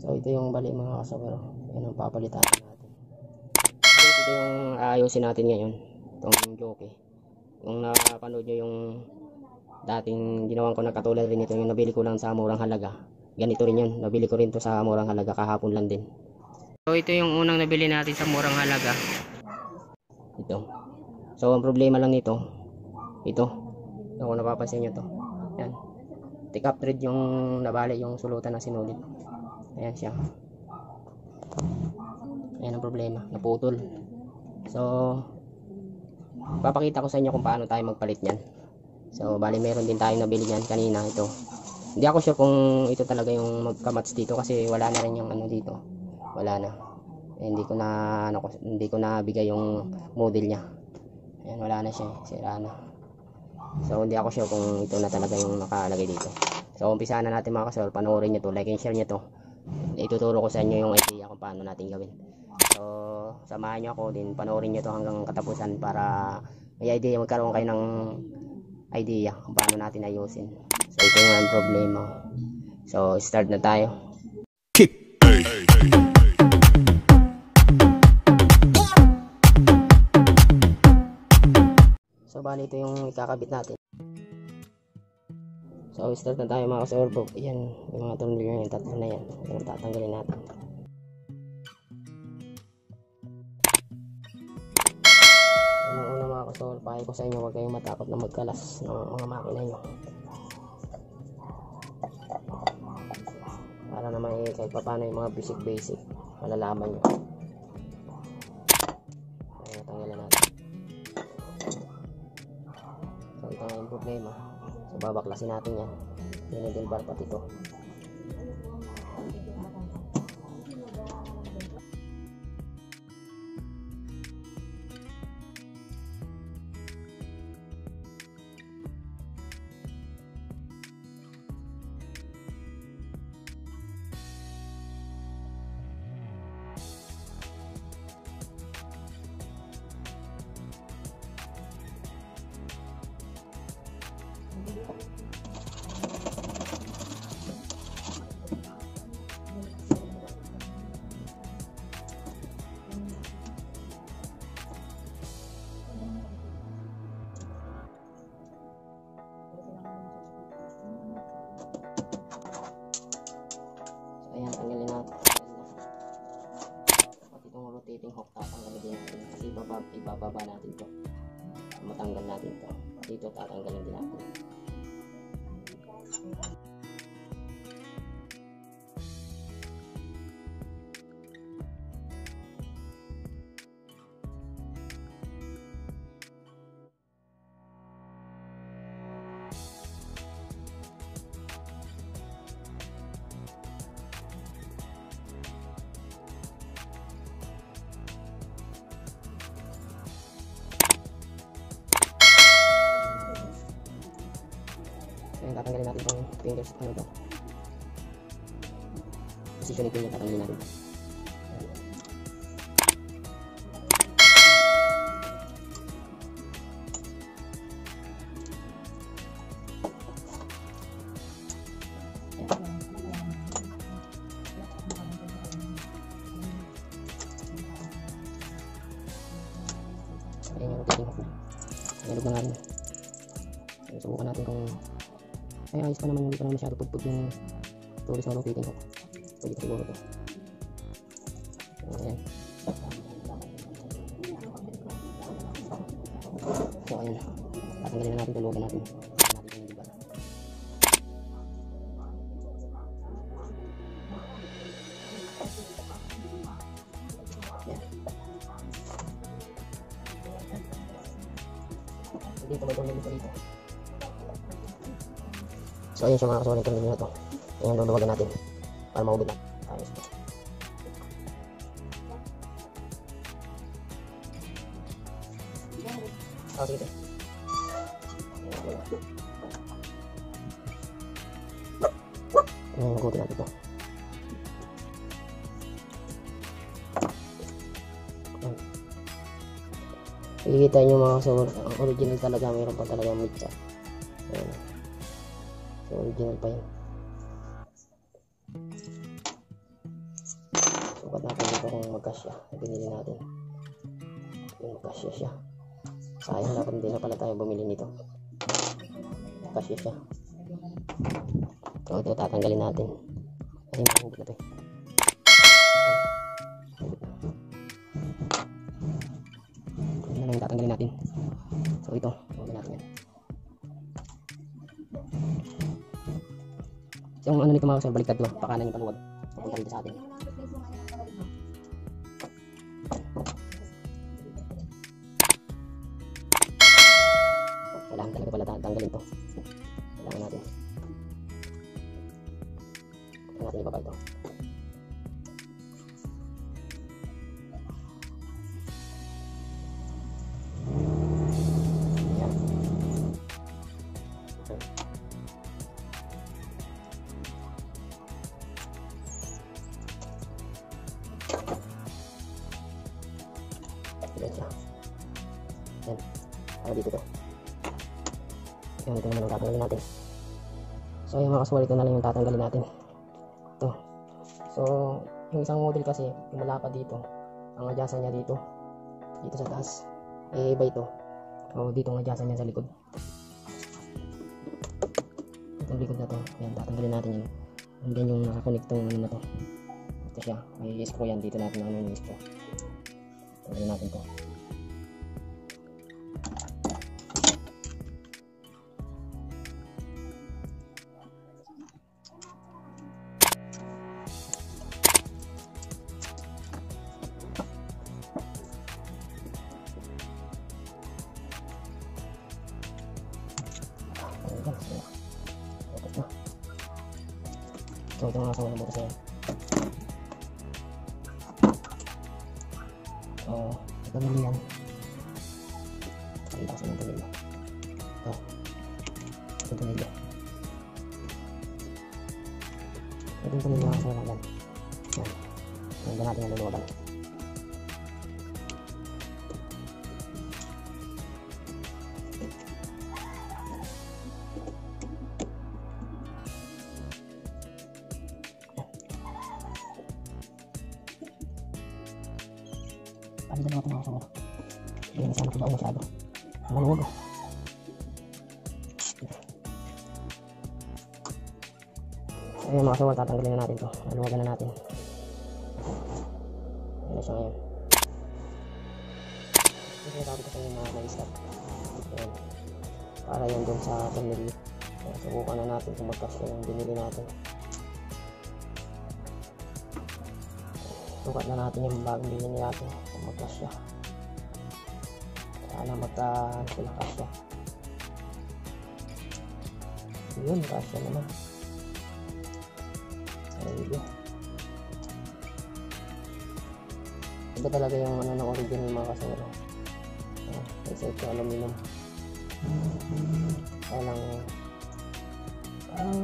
So ito yung bali mga kasawero. Yan ang papalitan natin. So ito yung aayusin natin ngayon. Itong jockey. Kung napanood nyo yung dating ginawan ko na katulad rin ito, yung nabili ko lang sa murang halaga. Ganito rin yun. Nabili ko rin to sa murang halaga kahapon lang din. So ito yung unang nabili natin sa murang halaga. Ito. So ang problema lang nito, ito. Kung napapansin nyo to. Yan. Take up thread yung nabali yung sulutan na sinulit. Ayan siya. Ayan ang problema. Naputol. So papakita ko sa inyo kung paano tayo magpalit niyan. So bali meron din tayong nabili niyan kanina ito. Hindi ako sure kung ito talaga yung magkamats dito kasi wala na rin yung ano dito. Wala na. Hindi ko na bigay yung model niya. Ayan, wala na siya. Sira na. So hindi ako sure kung ito na talaga yung nakalagay dito. So umpisa na natin mga kasol. Panoorin niyo to, like and share niyo to. Ituturo ko sa inyo yung idea kung paano natin gawin. So samahan niyo ako din, panoorin niyo to hanggang katapusan para may idea, magkaroon kayo ng idea kung paano natin ayusin. So ito nga ang problema. So start na tayo. So bali ito yung ikakabit natin. So start na tayo mga ka-surfbook. Ayan yung mga tornilyo yung tatlo na yan. Ayan, tatanggalin natin. Unang-una mga ka-surf, pahay ko sa inyo, huwag kayong matakot na magkalas ng mga makina nyo. Para naman kahit pa paano yung mga basic malalaman nyo. Ayan, tanggalan natin. So ito nga yung problema. So babaklasin natin yan. Dinidil bar pati ito. Ayan, tanggalin natin. Pati itong rotating hook, tatanggalin din natin. Kasi ibababa natin ito. Matanggal natin ito. Pati ito, tatanggalin din natin. Ayan, tatanggalin natin itong fingers. Ano ito? Position ito yung tatanggalin natin. Ayan yung rotating hook na. Nalog na nga rin. Subukan natin kung ay ayos pa naman, hindi pa naman masyado pudpud yung tulis na rotating hook. Pwede ito siguro ito. Ayan. So ayan, tatanggalin na natin, tulugan natin. Natin yung diba. Ayan. Dito ba itong dito? So ayun siya mga kasulit yung video na ito. Ayan, luluwagan natin para maubit na. Ayos po. Sige. Ayan, magutin natin ito. Kikita nyo mga kasulit, ang original talaga, mayroon pa talaga mitsa. Ayan. So original pa yun. Sukat natin dito kung magkasya. Binili natin. Yung magkasya siya. Sayang, dapat hindi na pala tayo bumili nito. Magkasya siya. So ito tatanggalin natin. Kasi mahugit na ito eh. Ito na lang yung tatanggalin natin. So ito, huwag natin yan. So yung ano nito mga kasal, baliktad to. Pakanan yung paluwag. Papunta dito sa atin. Kailangan talaga pala tatanggalin to. Kailangan natin. Kailangan natin ibaba ito. Ayan. Okay. Ayan siya. Ayan. Para dito to. Yan, ito naman ang tatanggalin natin. So yung mga kasuwal, ito na lang yung tatanggalin natin. Ito. So yung isang model kasi mula pa dito, ang adjustan niya dito sa taas, eh iba ito. So dito ang adjustan niya sa likod. Itong likod na to, yan, tatanggalin natin yan. Hanggang yung nakakonect tong ano na to. Ito siya, may screw yan, dito natin ano yung screw. Tanggalin natin to. So ito mga kasama ng butas na yan. So ito nili yan. Ang takas ng tunilyo. Ito tunilyo. Ito tunilyo mga kasama lang yan. Yan. Ganda natin yung luluwagan. Palitan natin mga kasama. Hindi na sana kibaw masyado. Maluwag oh. So yun mga kasama, tatanggalin na natin ito. Maluwagan na natin. Ayan na siya ngayon. Ito yung sabi ko sa inyo na na-stop. Ayan. Para yun dun sa tornilyo. Subukan na natin kung magkasya yung binili natin. Sukat na natin yung bagong binili natin kung magkasya. Sana sila kasya. Yun, kasya naman. Ayun. Iba talaga yung ano ng original mga kasama. Kasi ito aluminum. Kaya lang parang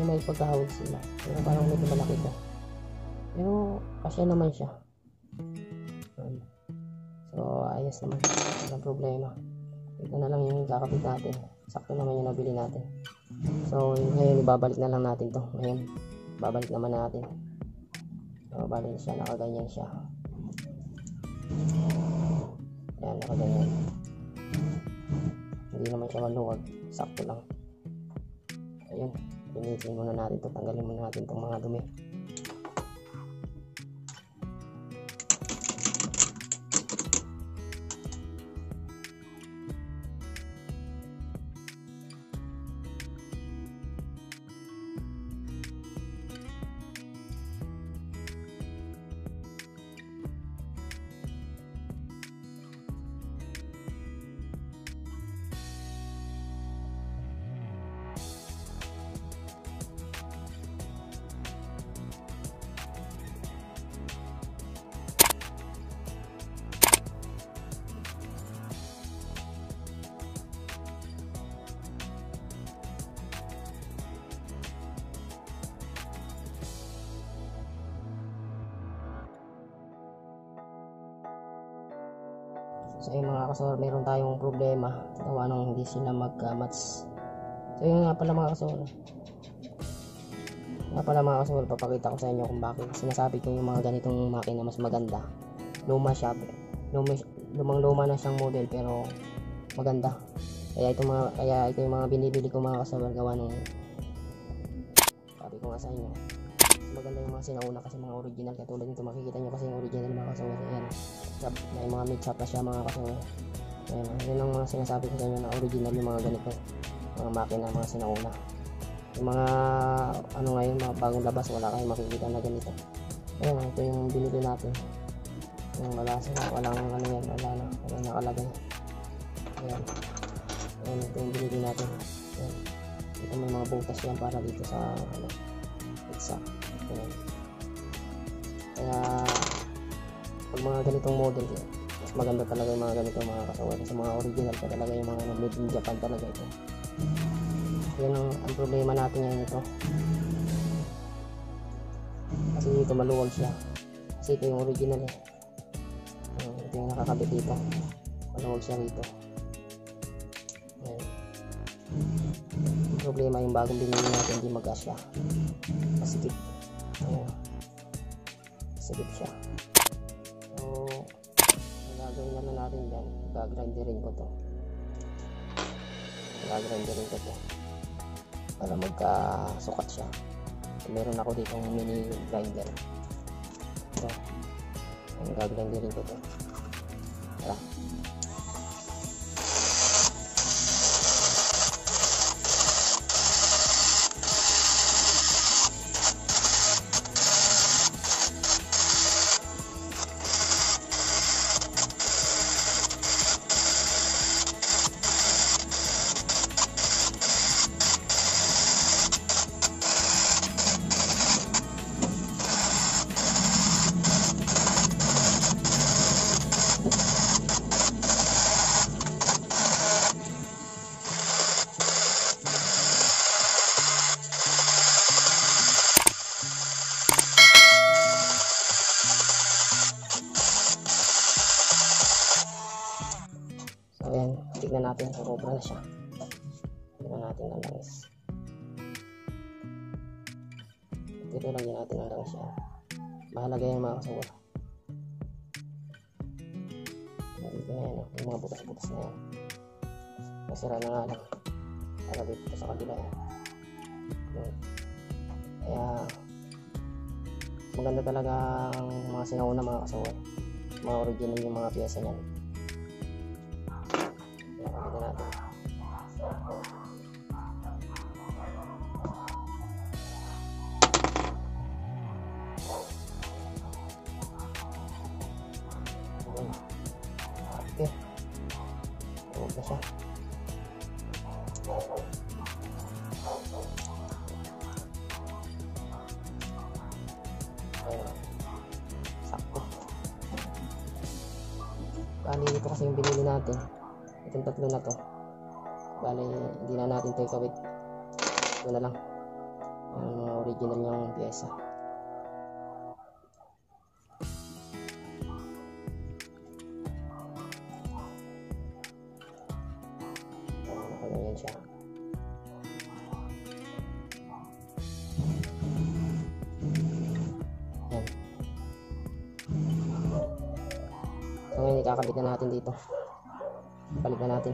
may pagkahawag sila. Pero parang medyo malaki ka. Pero kasya naman siya. So ayos naman. Walang problema. Ito na lang yung kakapit natin. Sakto naman yung nabili natin. So ngayon ibabalik na lang natin to. Ngayon babalik naman natin. So balik siya, nakaganyan siya. Yan, nakaganyan. Hindi naman siya maluwag. Sakto lang. Ayun, linisin muna natin to. Tanggalin muna natin itong mga dumi. So yung mga kasor, meron tayong problema gawa nung hindi sila mag-match. So yun nga pala mga kasor, Kaya pala mga kasawal, papakita ko sa inyo kung bakit sinasabi ko yung mga ganitong makina mas maganda. Luma siya, lumang-luma na siyang model pero maganda. Kaya ito yung mga binibili ko mga kasawal, gawa nung sabi ko nga sa inyo. Maganda yung mga sinauna kasi mga original, katulad nito makikita nyo kasi yung original mga kasawal. Ayan, may mga mid-shop na siya mga kasawal. Ayan, yun ang mga sinasabi ko sa inyo na original yung mga ganito, mga makina, mga sinauna. Yung mga ano ngayon, mga bagong labas, wala kayong makikita na ganito. Ayan, ito yung binili natin. Yung walang ano yan, walang nakalagay. Ayan, ayan, ito yung binili natin. Ayan, ito may mga butas yan para dito sa ano, pizza. Ayan. Kaya pag mga ganitong model, mas maganda talaga yung mga ganito mga kasawal, kasi mga original pa talaga yung mga made in Japan talaga ito. Yan ang problema natin ngayon ito, kasi dito maluwag siya, kasi ito yung original eh. Ito yung nakakabit dito, maluwag siya rito. Ayan. Ang problema yung bagong binili natin, hindi mag-asya, masikip. Ayan, masikip siya. So gagawin naman natin dyan, gagrinderin ko to para magkasukat siya. So, meron ako dito mini grinder. So, gagrinderin ko to. Tara. Ayan, tignan natin kung obra na siya. Tignan natin ang langis. Dito lagyan natin ang langis siya. Mahalaga yan mga kasawal. Dito na yan, yung mga butas-butas na yan. Masira na nga lang. Para dito sa kabila yan. Kaya maganda talaga ang mga sinauna mga kasawal. Mga original yung mga piyesa niyan. Okay, huwag na siya. Sakto. Bali ito kasi yung binili natin, itong tatlo na to. Bali hindi na natin ito ikawit, ito na lang ang mga original niyang pyesa. Ayan siya. Ayan. So ngayon ikakabit na natin dito, balik na natin.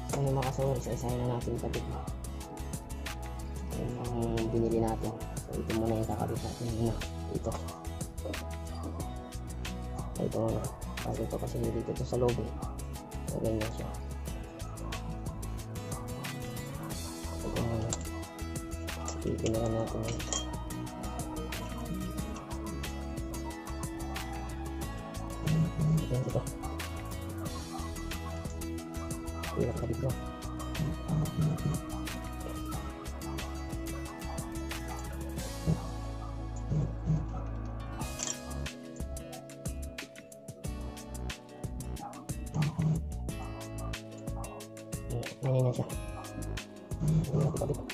So yung mga kasawal, isa-isahin na natin kabit yung binili natin. So ito muna yung kakabit natin muna dito. Ito muna, kasi ito kasi dito ito sa loob eh. So ganyan siya. Ito muna, sikipin na lang natin yun. Ayan ito, hirap ka dito. Ayan na siya. Hirap ka dito.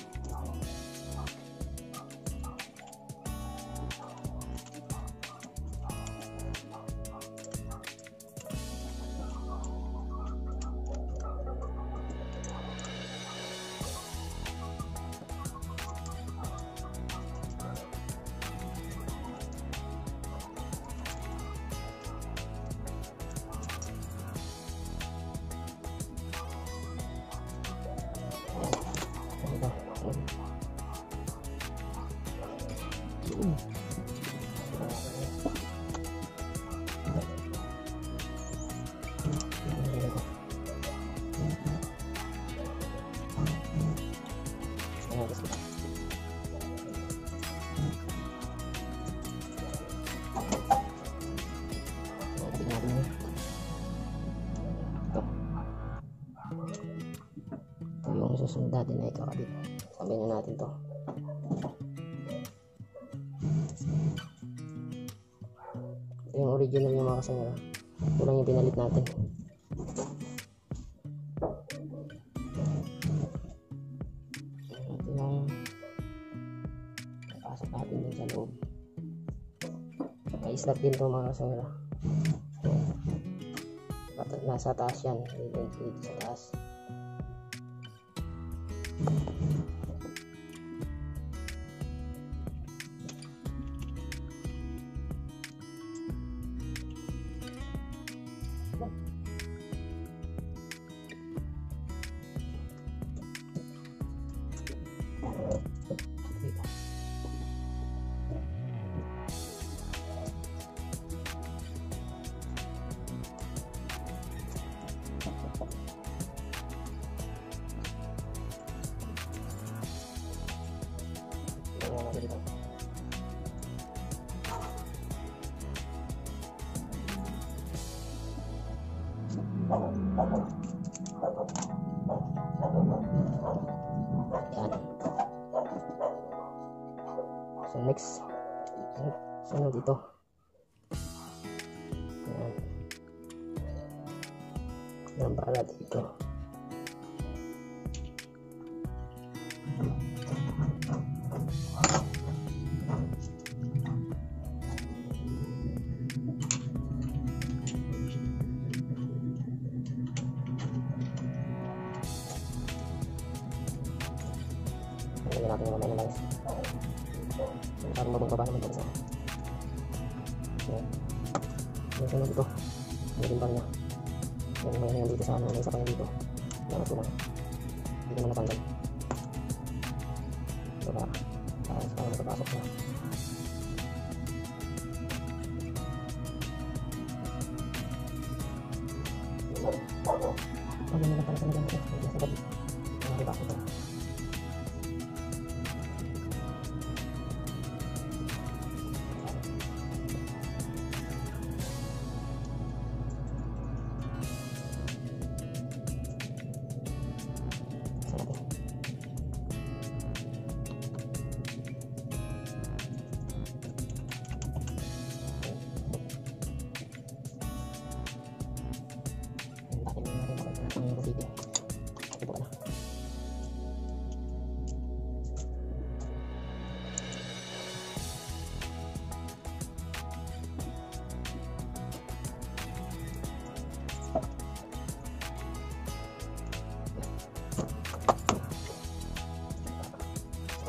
Ang susunod natin ay kakabit. Sabay na natin to. Ito yung original yung mga kasangara. Ito lang yung pinalit natin. Ito yung pasok natin din sa loob. May slot din to mga kasangara. Nasa taas yan. Dito sa taas. Yan. So next, sunod ito. Yan. Yan para dito. Lagyan natin yung mamaya ng langis. Parang mababa naman ito. Yung sunod ito. Yung bar niya. Yung may yan dito sa ano. May isa pa yan dito. Yan ito lang. Hindi naman natanggal. Ito ba? Tapos parang nakapasok na. Pagyan nila pala talaga ito. Ito sa gabi. Nakapasok na.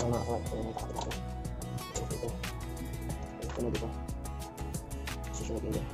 Mga kawat ko yung nakakita ko. Ito. Sunod ito. Susunod yun din.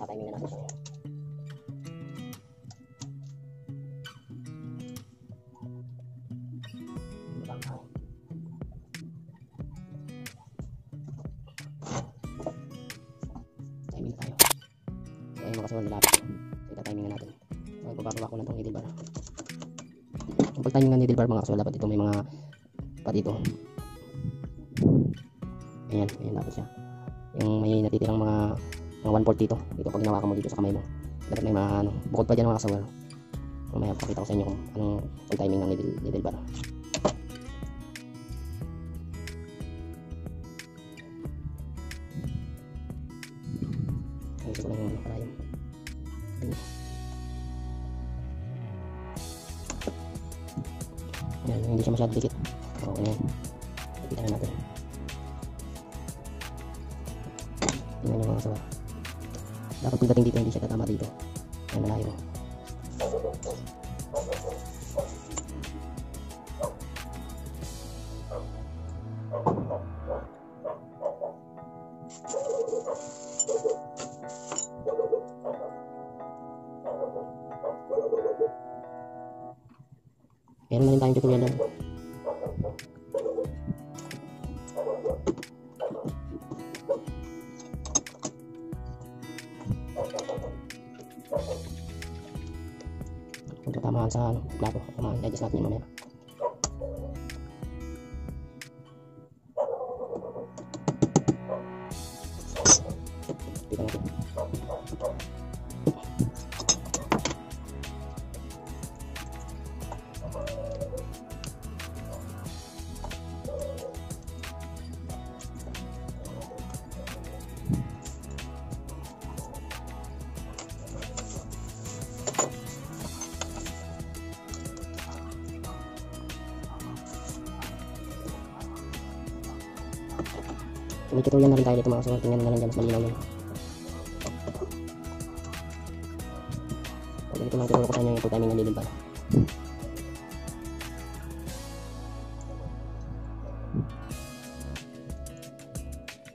Timing na natin siya. Timing na tayo. Kaya yung makasuwal nilapit. So ita-timing na natin. So ibababa ko na itong needle bar. Yung pag-timing ng needle bar mga kasuwal, dapat ito may mga pa dito. Ayan, ayan dapat siya. Yung may natitirang mga 1/4 dito pag hinawakan mo dito sa kamay mo, dapat may mga ano, bukod pa dyan mga kasawal. Mamaya pakita ko sa inyo kung anong timing ng needle bar. Ayos ko lang yung parayong. Yan, hindi siya masyado dikit. So yan, ipita na natin. Tingnan nyo mga kasawal. Dapat pagdating dito hindi siya tatama dito. Ay malayo. Meron na rin tayong tutorial doon. saan sa plato. Ma-digest natin yung mamaya. Tignan natin. May tutorial na rin tayo dito mga kasawar. Tingnan na lang dyan, mas malinaw yun. Pag ganito lang tuturo ko sa inyo yung full timing ng lilin pala.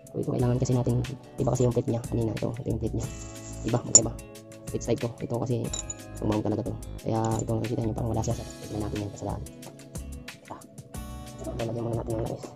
So ito kailangan kasi natin, iba kasi yung plate niya kanina. Ito yung plate niya. Iba, magkaiba. Plate side ko. Ito kasi umawag talaga to. Kaya ito nakikita nyo parang wala siya. Tignan natin yan kasalaan. Lalagyan muna natin yung rice.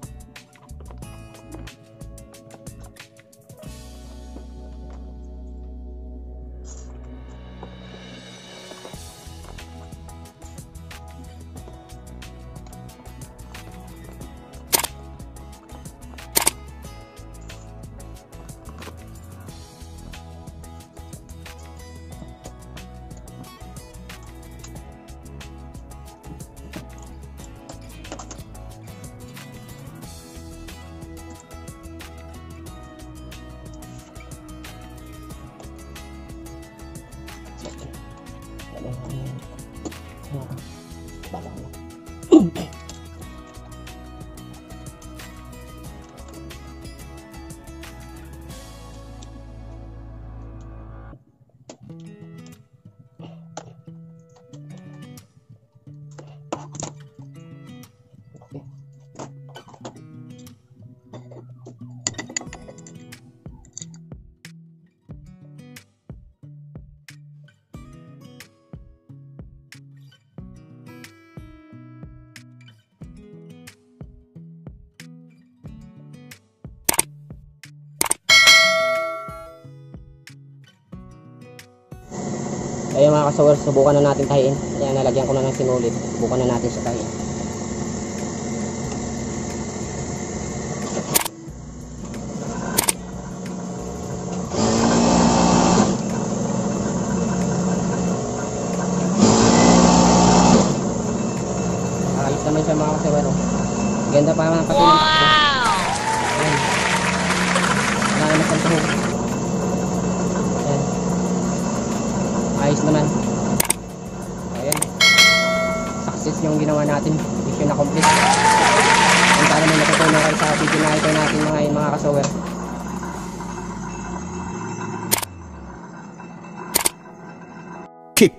Kaya mga kasawar, subukan na natin tahiin. Kaya nalagyan ko na ng sinulit. Subukan na natin siya tahiin. Ayos naman siya mga kasawar. Ganda pa mga pati ng takbo. Ayan. Wala naman sa tuhog. Ayan. Ayos naman. Ayan. Success yung ginawa natin. Mission na complete. Kung paano may natutunan kayo sa video na ito natin mga kasawer. Kick.